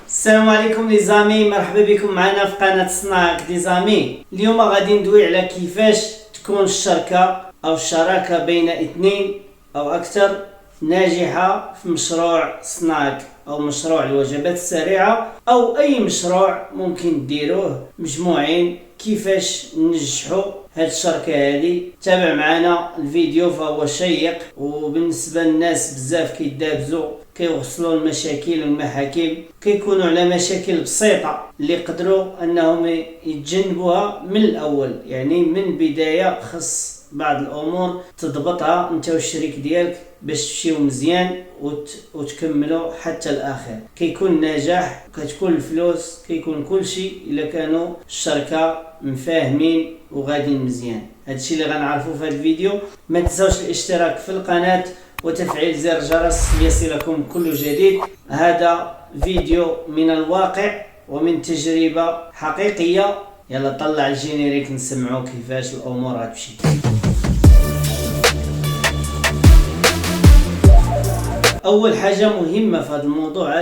السلام عليكم لي زامي، مرحبا بكم معنا في قناة صناعك دي زامي. اليوم غادي ندوي على كيفاش تكون الشركة او الشراكة بين اثنين او اكثر ناجحة في مشروع صناعك او مشروع الوجبات السريعة او اي مشروع ممكن ديروه مجموعين. كيفاش ننجحوا هاد الشركة هذه؟ تابع معنا الفيديو فهو شيق، وبالنسبة للناس بزاف كيدابزوا كيوصلوا المشاكل والمحاكم كيكونوا على مشاكل بسيطة اللي يقدروا انهم يتجنبوها من الاول. يعني من البداية خص بعض الامور تضبطها انت والشريك ديالك باش تمشيو مزيان وتكملوا حتى الاخر. كيكون النجاح وكتكون الفلوس، كيكون كل شيء الا كانوا الشركة مفاهمين وغاديين مزيان. هادشي اللي غنعرفوا في هذا الفيديو. ما تنساوش الاشتراك في القناة وتفعيل زر الجرس ليصلكم كل جديد. هذا فيديو من الواقع ومن تجربة حقيقية. يلا طلع الجينيريك نسمعوا كيفاش الامور غتمشي. اول حاجه مهمه في هذا الموضوع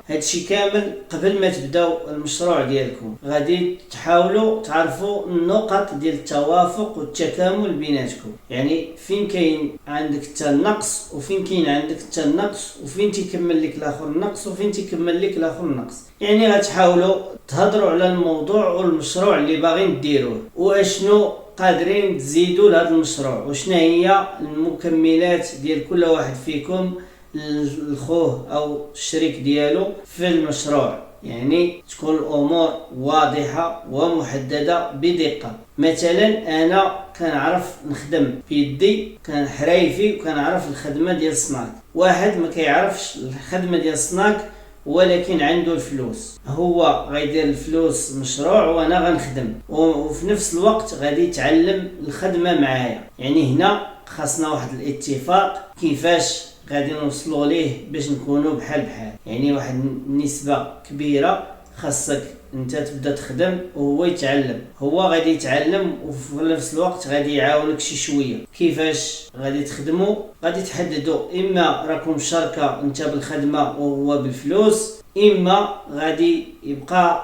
هادشي كامل قبل ما تبداو المشروع ديالكم غادي تحاولوا تعرفوا النقط ديال التوافق والتكامل بيناتكم. يعني فين كاين عندك حتى النقص وفين كاين عندك حتى النقص وفين تيكمل لك الاخر النقص وفين تيكمل لك الاخر النقص. يعني غتحاولوا تهضروا على الموضوع والمشروع اللي باغيين ديروه واشنو قادرين تزيدوا لهذا المشروع وشنا هي المكملات ديال كل واحد فيكم الخوه او الشريك ديالو في المشروع. يعني تكون الامور واضحه ومحدده بدقه. مثلا انا كنعرف نخدم بيدي، كان حرايفي وكنعرف الخدمه ديال الصناك. واحد ما كيعرفش الخدمه ديال الصناك ولكن عنده الفلوس، هو غيدير الفلوس مشروع وانا غنخدم وفي نفس الوقت غادي يتعلم الخدمه معايا. يعني هنا خاصنا واحد الاتفاق كيفاش غادي نوصلوا ليه باش نكونوا بحال بحال. يعني واحد النسبه كبيره خاصك انت تبدا تخدم وهو يتعلم. هو غادي يتعلم وفي نفس الوقت غادي يعاونك شي شويه. كيفاش غادي تخدموا؟ غادي تحددوا اما راكم شركه انت بالخدمه وهو بالفلوس، اما غادي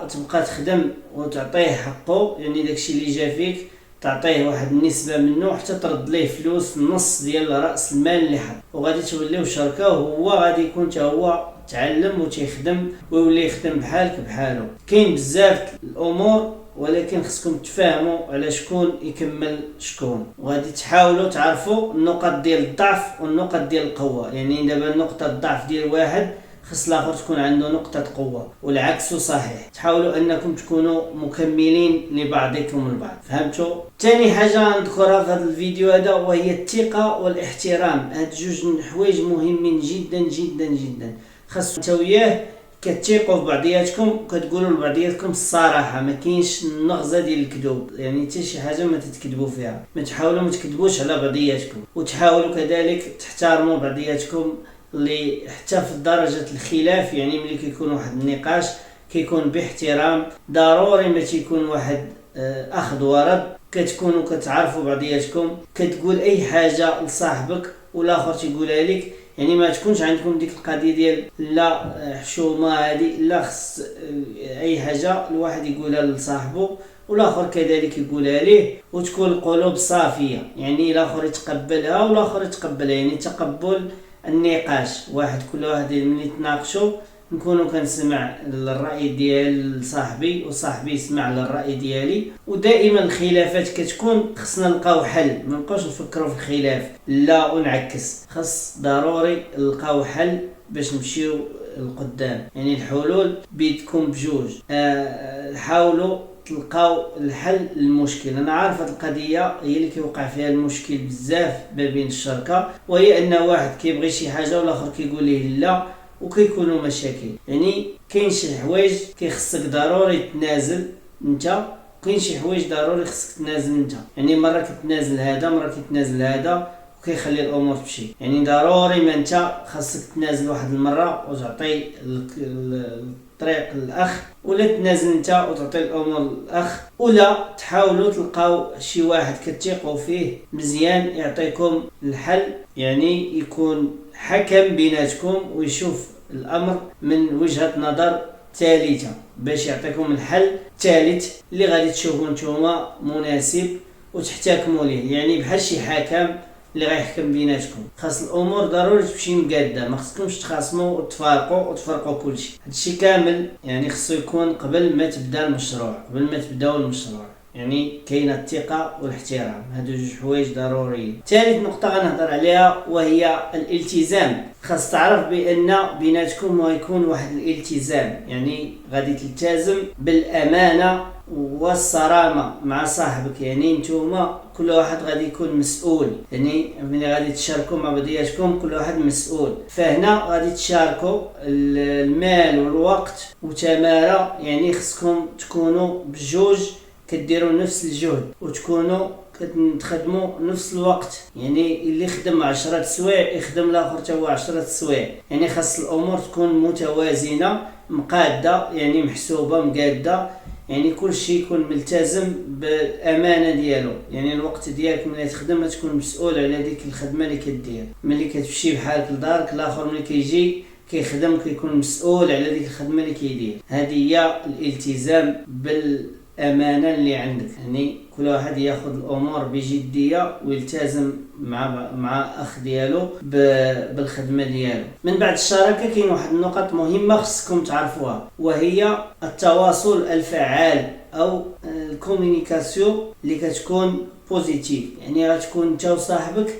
تبقى تخدم وتعطيه حقه. يعني داكشي اللي جا فيك تعطيه واحد النسبة منه حتى ترد ليه فلوس النص ديال رأس المال اللي حط، وغادي توليو شركة وهو غادي يكون حتى هو تعلم وتيخدم ويولي يخدم بحالك بحالو. كاين بزاف الامور ولكن خصكم تفاهموا على شكون يكمل شكون، وغادي تحاولوا تعرفوا النقط ديال الضعف والنقط ديال القوة. يعني دابا نقطة الضعف ديال واحد خص الاخر تكون عنده نقطة قوة والعكس صحيح. تحاولوا انكم تكونوا مكملين لبعضكم البعض. فهمتوا؟ ثاني حاجة نذكرها في هذا الفيديو وهي الثقة والاحترام. هاد جوج حوايج مهمين جدا جدا جدا. خاص انت وياه كتثيقوا في بعضياتكم وكتقولوا لبعضياتكم الصراحة، ما كاينش النغزة ديال الكذوب. يعني حتى شي حاجة ما تتكذبوا فيها. ما تحاولوا ما تكذبوش على بعضياتكم، وتحاولوا كذلك تحترموا بعضياتكم اللي حتى في درجة الخلاف. يعني ملي كيكون واحد النقاش كيكون باحترام ضروري، ما تيكون واحد اخذ ورد. كتكونوا كتعرفوا بعضياتكم، كتقول اي حاجة لصاحبك والاخر تيقولها لك. يعني ما تكونش عندكم ديك القضيه ديال لا حشومه هذه، لا خص اي حاجه الواحد يقولها لصاحبه والاخر كذلك يقولها ليه، وتكون القلوب صافيه. يعني الاخر يتقبلها والاخر يتقبلها. يعني تقبل النقاش. كل واحد ملي يتناقشوا نكونوا كنسمع للرأي ديال صاحبي وصاحبي يسمع للرأي ديالي. ودائما الخلافات كتكون خصنا نلقاو حل، ما نبقاوش نفكروا في الخلاف لا ونعكس. خص ضروري نلقاو حل باش نمشيو القدام. يعني الحلول بيدكم بجوج. حاولوا تلقاو الحل للمشكل. انا عارف هذه القضيه هي اللي كيوقع فيها المشكل بزاف ما بين الشركه، وهي ان واحد كيبغي شي حاجه والاخر كيقول ليه لا وكيكونوا مشاكل. يعني كاين شي حوايج كيخصك ضروري تنازل انت، كاين شي حوايج ضروري خصك تنازل انت. يعني مره كتنازل هذا مره كتنازل هذا وكيخلي الامور تمشي. يعني ضروري ما انت خاصك تنازل واحد المره وتعطي الطريق للاخ، ولا تنازل انت وتعطي الامور للاخ، ولا تحاولوا تلقاو شي واحد كتثقوا فيه مزيان يعطيكم الحل. يعني يكون حكم بيناتكم ويشوف الامر من وجهة نظر ثالثة باش يعطيكم الحل الثالث اللي غادي تشوفوا نتوما مناسب وتحتكموا ليه. يعني بحال شي حكم اللي غيحكم بيناتكم. خاص الامور ضروري تمشي مقاده، ما خصكمش تخاصموا وتفرقوا كلشي. هادشي كامل يعني خصو يكون قبل ما تبدا المشروع، قبل ما تبداو المشروع. يعني كاينه الثقه والاحترام، هادو جوج حوايج ضروريين. ثالث نقطه غنهضر عليها وهي الالتزام. خاص تعرف بان بيناتكم غيكون واحد الالتزام، يعني غادي تلتزم بالامانه والصرامه مع صاحبك. يعني نتوما كل واحد غادي يكون مسؤول، يعني ملي غادي تشاركوا مع بعضياتكم كل واحد مسؤول. فهنا غادي تشاركوا المال والوقت وتماره. يعني خصكم تكونوا بجوج كديروا نفس الجهد وتكونوا كتخدموا نفس الوقت. يعني اللي خدم 10 سوايع يخدم الاخر حتى هو 10 سوايع. يعني خاص الامور تكون متوازنه مقاده، يعني محسوبه مقاده. يعني كل شيء يكون ملتزم بالامانه ديالو. يعني الوقت ديالك ملي تخدم تكون مسؤول على ديك الخدمه اللي كدير. ملي كتمشي بحالك لدارك الاخر ملي كيجي كيخدم كيكون مسؤول على ديك الخدمه اللي كيدير. هذه هي الالتزام بالامانه اللي عندك. يعني كل واحد ياخذ الامور بجديه ويلتزم مع اخ ديالو بالخدمه ديالو. من بعد الشراكه كاين واحد النقط مهمه خصكم تعرفوها، وهي التواصل الفعال او الكومونيكاسيون اللي كتكون بوزيتيف. يعني غتكون انت وصاحبك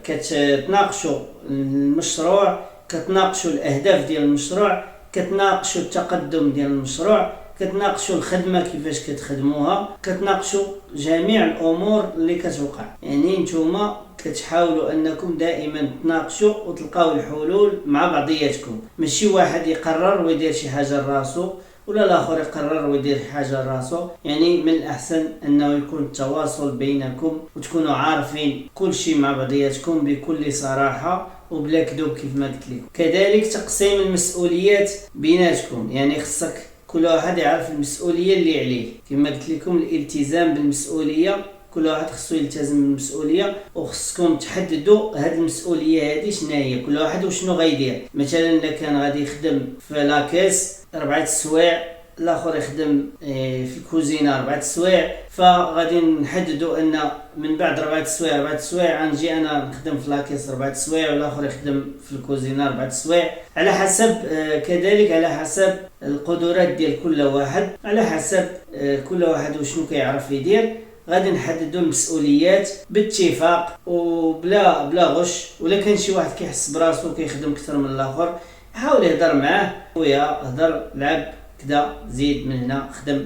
كتناقشوا المشروع، كتناقشوا الاهداف ديال المشروع، كتناقشوا التقدم ديال المشروع، كتناقشوا الخدمه كيفاش كتخدموها، كتناقشوا جميع الامور اللي كتوقع. يعني نتوما كتحاولوا انكم دائما تناقشوا وتلقاو الحلول مع بعضياتكم. ماشي واحد يقرر ويدير شي حاجه لراسو ولا الاخر يقرر ويدير حاجه لراسو. يعني من الاحسن انه يكون التواصل بينكم وتكونوا عارفين كل شيء مع بعضياتكم بكل صراحه وبلا كذوب كيف ما قلت لكم. كذلك تقسيم المسؤوليات بيناتكم. يعني خصك كل واحد يعرف المسؤوليه اللي عليه. كما قلت لكم الالتزام بالمسؤوليه، كل واحد خصو يلتزم بالمسؤوليه وخصكم تحددوا هذه المسؤوليه هذه شنو هي، كل واحد وشنو غيدير. مثلا الا كان غادي يخدم في لاكيس 4 سوايع، الاخر يخدم في الكوزينه 4 سوايع، فغادي نحددوا ان من بعد 4 سوايع غنجي انا نخدم في لاكيس 4 سوايع والاخر يخدم في الكوزينه 4 سوايع، على حسب كذلك على حسب القدرات ديال كل واحد، على حسب كل واحد وشنو كيعرف يدير. غادي نحددوا المسؤوليات باتفاق وبلا غش. ولا كان شي واحد كيحس براسو كيخدم اكثر من الاخر حاول يهضر معاه، خويا هضر لعب كذا زيد من هنا خدم.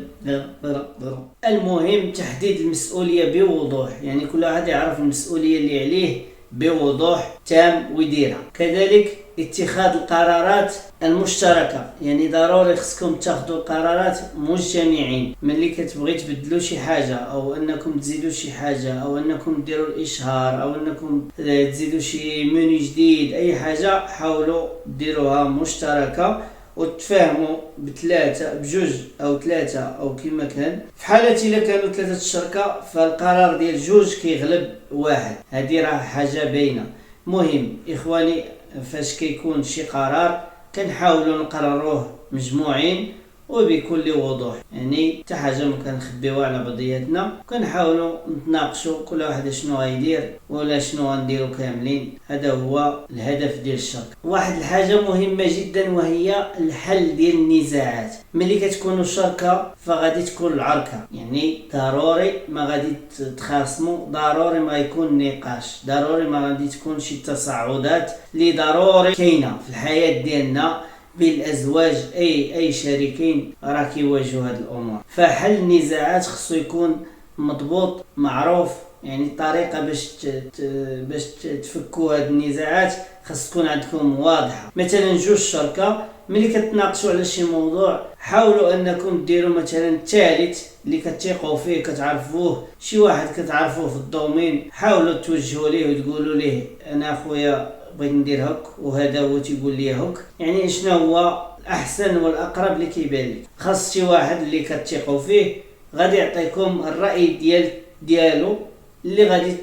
المهم تحديد المسؤوليه بوضوح. يعني كل واحد يعرف المسؤوليه اللي عليه بوضوح تام ويديرها. كذلك اتخاذ القرارات المشتركه. يعني ضروري خصكم تاخذوا القرارات مجتمعين. ملي كتبغي تبدلوا شي حاجه او انكم تزيدوا شي حاجه او انكم ديروا الاشهار او انكم تزيدوا شي منيو جديد، اي حاجه حاولوا ديروها مشتركه وتفاهموا بجوج او ثلاثه او كما كان. في حاله الا كانوا 3 الشركه فالقرار ديال جوج كيغلب واحد. هذه راه حاجه باينه. مهم اخواني فاش كيكون شي قرار كنحاولوا نقرروه مجموعين وبكل وضوح. يعني حتى حاجه ما كنخبيوها على بعضياتنا، كنحاولوا نتناقشوا كل واحد شنو غيدير ولا شنو غنديروا كاملين. هذا هو الهدف ديال الشركه. واحد الحاجه مهمه جدا وهي الحل ديال النزاعات. ملي كتكونوا شركه فغادي تكون العركه. يعني ضروري ما غادي تخاصموا، ضروري ما يكون نقاش، ضروري ما غادي تكون شي تصاعدات اللي ضروري كاينه في الحياه ديالنا بالازواج. اي شريكين راه كيواجهوا هذه الامور. فحل النزاعات خصو يكون مضبوط معروف. يعني الطريقه باش تفكوا هذه النزاعات خص تكون عندكم واضحه. مثلا جوج شركه ملي كتناقشوا على شي موضوع حاولوا انكم ديروا مثلا ثالث اللي كتثقوا فيه كتعرفوه، شي واحد كتعرفوه في الدومين، حاولوا توجهوا ليه وتقولوا ليه انا اخويا بغيت ندير هك وهذا هو تيقول لي هك. يعني شنو هو الاحسن والاقرب اللي كيبان لك. خاص شي واحد اللي كتثقوا فيه غادي يعطيكم الراي ديالو اللي غادي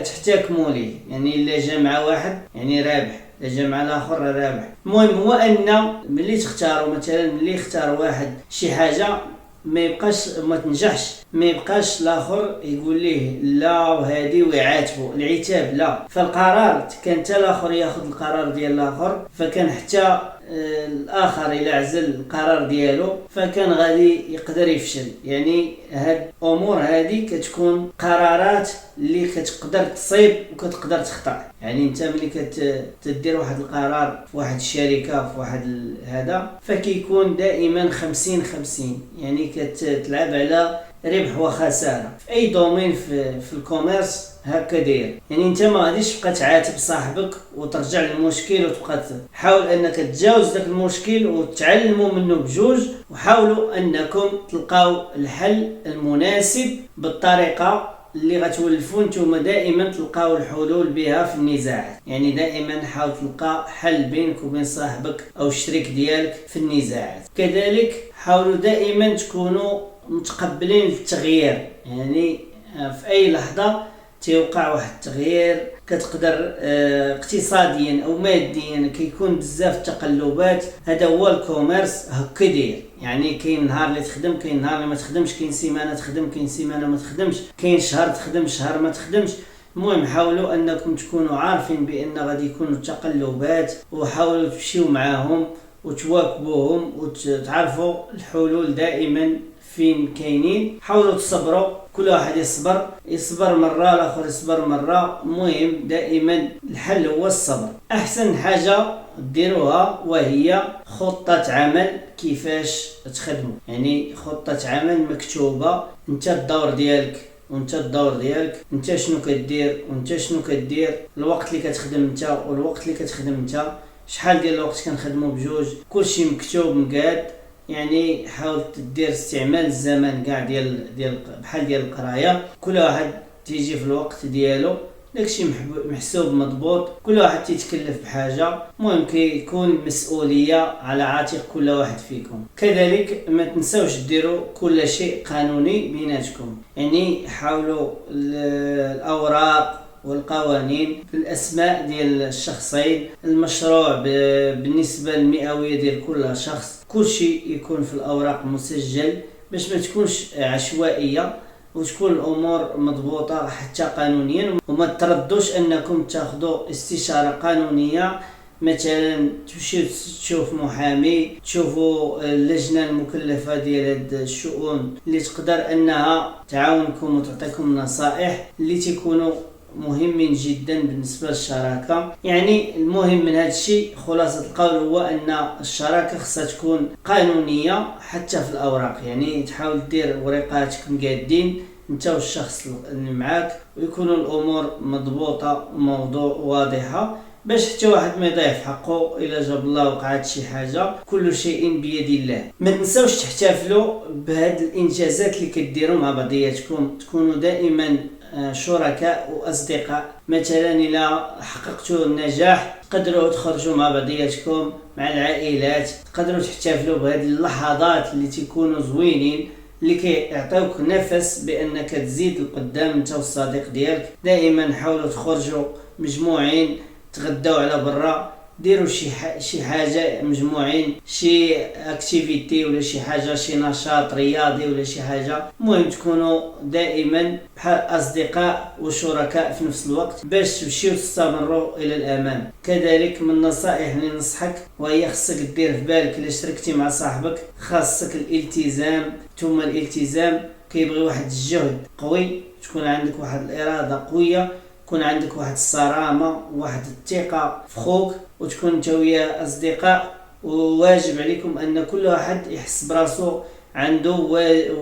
تحتكموا ليه. يعني الا جا مع واحد يعني رابح، جا مع الاخر رابح. المهم هو ان ملي تختاروا مثلا، ملي يختار واحد شي حاجه ما يبقاش ما تنجحش، ما يبقاش الاخر يقول ليه لا وهذه ويعاتبه. العتاب لا، فالقرار كان حتى الاخر ياخذ القرار ديال الاخر، فكان حتى الاخر الى عزل القرار ديالو فكان غادي يقدر يفشل. يعني هاد الامور هذه كتكون قرارات اللي كتقدر تصيب وكتقدر تخطا. يعني انت ملي كتدير واحد القرار في واحد الشركه في واحد هذا فكيكون دائما 50-50، يعني كتلعب على ربح وخساره. في اي دومين في الكوميرس هكا داير. يعني انت ما غاديش تبقى تعاتب صاحبك وترجع للمشكل وتبقى حاول انك تتجاوز داك المشكل وتعلموا منه بجوج، وحاولوا انكم تلقاو الحل المناسب بالطريقه اللي غتولفوا نتوما دائما تلقاو الحلول بها في النزاعات. يعني دائما حاول تلقى حل بينك وبين صاحبك او الشريك ديالك في النزاعات. كذلك حاولوا دائما تكونوا متقبلين للتغيير. يعني في اي لحظه تيوقع واحد التغيير كتقدر اقتصاديا او ماديا كيكون بزاف التقلبات. هذا هو الكوميرس هكا داير. يعني كاين نهار اللي تخدم، كاين نهار اللي ما تخدمش، كاين سيمانه تخدم، كاين سيمانه ما تخدمش، كاين شهر تخدم شهر ما تخدمش. المهم حاولوا انكم تكونوا عارفين بان غادي يكونوا تقلبات، وحاولوا تمشيو معاهم وتواكبوهم وتعرفوا الحلول دائما فين كاينين. حاولوا تصبروا، كل واحد يصبر مره الاخر يصبر مره. المهم دائما الحل هو الصبر. احسن حاجه ديروها وهي خطه عمل كيفاش تخدموا. يعني خطه عمل مكتوبه، انت الدور ديالك وانت الدور ديالك، انت شنو كدير وانت شنو كدير، الوقت اللي كتخدم انت والوقت اللي كتخدم انت، شحال ديال الوقت كنخدموا بجوج، كلشي مكتوب مقاد. يعني حاول تدير استعمال الزمن كاع ديال بحال ديال القرايه، كل واحد تيجي في الوقت ديالو، داكشي محسوب مضبوط، كل واحد تيتكلف بحاجه. المهم كيكون مسؤوليه على عاتق كل واحد فيكم. كذلك ما تنساوش ديروا كل شيء قانوني بيناتكم. يعني حاولوا الاوراق والقوانين بالاسماء ديال الشخصين، المشروع بالنسبه للمئويه ديال كل شخص، كل شيء يكون في الاوراق مسجل باش ما تكونش عشوائيه وتكون الامور مضبوطه حتى قانونيا. وما تردوش انكم تاخذوا استشاره قانونيه، مثلا تمشيو تشوف محامي، تشوفوا اللجنه المكلفه ديال هاد الشؤون اللي تقدر انها تعاونكم وتعطيكم نصائح اللي تكونوا مهمين جدا بالنسبه للشراكه. يعني المهم من هذا الشيء خلاصه القول هو ان الشراكه خصها تكون قانونيه حتى في الاوراق. يعني تحاول دير ورقاتك مقادين انت والشخص اللي معاك، ويكونوا الامور مضبوطه وموضوع واضحه باش حتى واحد ما يضيع في حقه الا جاب الله وقعت شي حاجه. كل شيء بيد الله. ما تنساوش تحتفلوا بهاد الانجازات اللي كديروا مع بعضياتكم، تكونوا دائما شركاء واصدقاء. مثلا الى حققتوا النجاح تقدروا تخرجوا مع بعضياتكم مع العائلات، تقدروا تحتفلوا بهذه اللحظات اللي تكونوا زوينين اللي كيعطيوك نفس بانك تزيد لقدام انت والصديق ديالك. دائما حاولوا تخرجوا مجموعين، تغداو على برا، ديروا شي حاجه مجموعين، شي اكتيفيتي ولا شي حاجه، شي نشاط رياضي ولا شي حاجه. المهم تكونوا دائما بحال اصدقاء وشركاء في نفس الوقت باش تمشيو تستمروا الى الامام. كذلك من النصائح اللي ننصحك وهي خصك دير في بالك الا شركتي مع صاحبك خاصك الالتزام. ثم الالتزام كيبغي واحد الجهد قوي، تكون عندك واحد الاراده قويه، يكون عندك واحد الصرامه وواحد الثقه في خوك، وتكون انت وياه اصدقاء. وواجب عليكم ان كل واحد يحس براسو عنده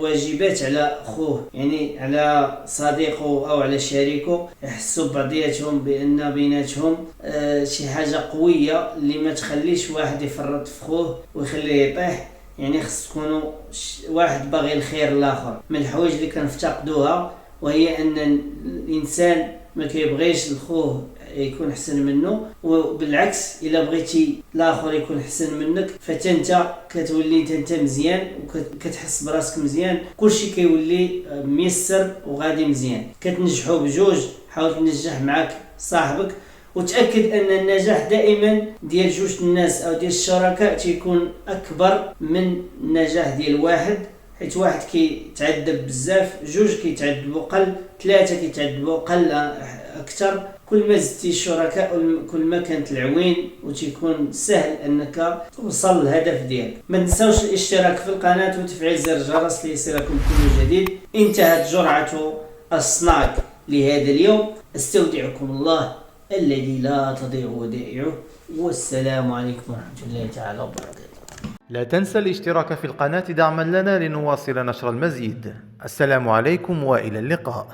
واجبات على خوه، يعني على صديقه او على شريكه، يحسوا بعضياتهم بان بيناتهم شي حاجه قويه اللي ما تخليش واحد يفرط في خوه ويخليه يطيح. يعني خص تكونوا واحد باغي الخير للاخر. من الحوايج اللي كنفتقدوها وهي ان الانسان ما كيبغيش لخوه يكون احسن منه، وبالعكس الا بغيتي الاخر يكون احسن منك فانت كتولي انت مزيان وكتحس براسك مزيان، كلشي كيولي ميسر وغادي مزيان، كتنجحوا بجوج. حاول تنجح معك صاحبك وتأكد أن النجاح دائما ديال جوج الناس أو ديال الشركاء تيكون أكبر من النجاح ديال واحد، حيت واحد كيتعذب بزاف، جوج كيتعذبوا قل، ثلاثة كيتعذبوا قل أكثر. كل ما زدتي الشركاء كل ما كانت العوين وتيكون سهل أنك توصل للهدف ديالك. ما تنساوش الاشتراك في القناة وتفعيل زر الجرس ليصلكم كل جديد. انتهت جرعة السناك لهذا اليوم. استودعكم الله الذي لا تضيع ودائعه، والسلام عليكم ورحمة الله تعالى وبركاته. لا تنسى الاشتراك في القناة دعما لنا لنواصل نشر المزيد. السلام عليكم وإلى اللقاء.